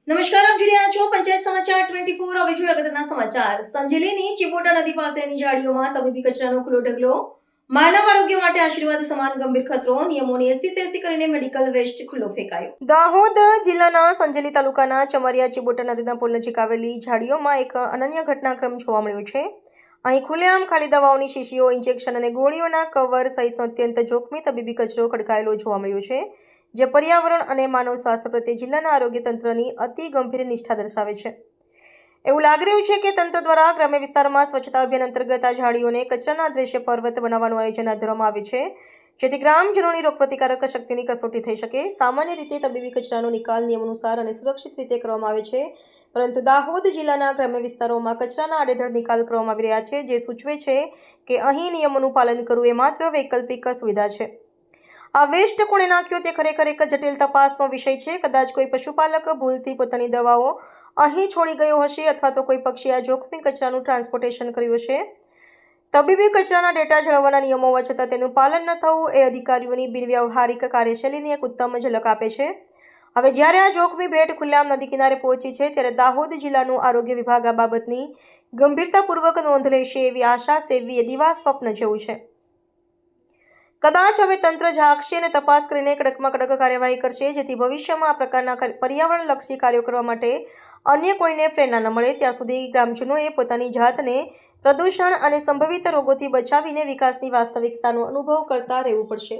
નમસ્કાર, આપ જોઈ રહ્યા છો પંચાયત સમાચાર 24। હવે જોઈએ અગત્યના સમાચાર। સંજેલીની ચિપોટા નદી પાસેની ઝાડીઓમાં તબીબી કચરાનો ખુલ્લો ઢગલો, માનવ આરોગ્ય માટે આશીર્વાદ સમાન ગંભીર ખતરો, નિયમોની એસી-તેસી કરીને મેડિકલ વેસ્ટ ખુલ્લો ફેંકાયો। દાહોદ જિલ્લાના સંજેલી તાલુકાના ચમરિયા ચિપોટા નદીના પુલ નજીક આવેલી ઝાડીઓમાં એક અનન્ય ઘટનાક્રમ જોવા મળ્યો છે। અહીં ખુલ્લેઆમ ખાલી દવાઓની શીશીઓ, ઇન્જેક્શન અને ગોળીઓના કવર સહિતનો અત્યંત જોખમી તબીબી કચરો ખડકાયેલો જોવા મળ્યો છે, જે પર્યાવરણ અને માનવ સ્વાસ્થ્ય પ્રત્યે જિલ્લાના આરોગ્ય તંત્રની અતિ ગંભીર નિષ્ઠા દર્શાવે છે। એવું લાગી રહ્યું છે કે તંત્ર દ્વારા ગ્રામ્ય વિસ્તારમાં સ્વચ્છતા અભિયાન અંતર્ગત આ ઝાડીઓને કચરાના અદ્રશ્ય પર્વત બનાવવાનું આયોજન હાથ ધરવામાં આવે છે, જેથી ગ્રામજનોની રોગપ્રતિકારક શક્તિની કસોટી થઈ શકે। સામાન્ય રીતે તબીબી કચરાનો નિકાલ નિયમાનુસાર અને સુરક્ષિત રીતે કરવામાં આવે છે, પરંતુ દાહોદ જિલ્લાના ગ્રામ્ય વિસ્તારોમાં કચરાના આડેધડ નિકાલ કરવામાં આવી રહ્યા છે, જે સૂચવે છે કે અહીં નિયમોનું પાલન કરવું એ માત્ર વૈકલ્પિક સુવિધા છે। આ વેસ્ટ કોણે નાખ્યો તે ખરેખર એક જટિલ તપાસનો વિષય છે। કદાચ કોઈ પશુપાલક ભૂલથી પોતાની દવાઓ અહીં છોડી ગયો હશે, અથવા તો કોઈ પક્ષી આ જોખમી કચરાનું ટ્રાન્સપોર્ટેશન કર્યું હશે। તબીબી કચરાના ડેટા જાળવવાના નિયમો હોવા છતાં તેનું પાલન ન થવું એ અધિકારીઓની બિનવ્યાવહારિક કાર્યશૈલીની એક ઉત્તમ ઝલક આપે છે। હવે જ્યારે આ જોખમી ભેટ ખુલ્લેઆમ નદી કિનારે પહોંચી છે, ત્યારે દાહોદ જિલ્લાનું આરોગ્ય વિભાગ આ બાબતની ગંભીરતાપૂર્વક નોંધ લેશે એવી આશા સેવવી એ દિવા સ્વપ્ન જેવું છે। કદાચ હવે તંત્ર જાગશે અને તપાસ કરીને કડકમાં કડક કાર્યવાહી કરશે, જેથી ભવિષ્યમાં આ પ્રકારના પર્યાવરણલક્ષી કાર્યો કરવા માટે અન્ય કોઈને પ્રેરણા ન મળે। ત્યાં સુધી ગ્રામજનોએ પોતાની જાતને પ્રદૂષણ અને સંભવિત રોગોથી બચાવીને વિકાસની વાસ્તવિકતાનો અનુભવ કરતા રહેવું પડશે।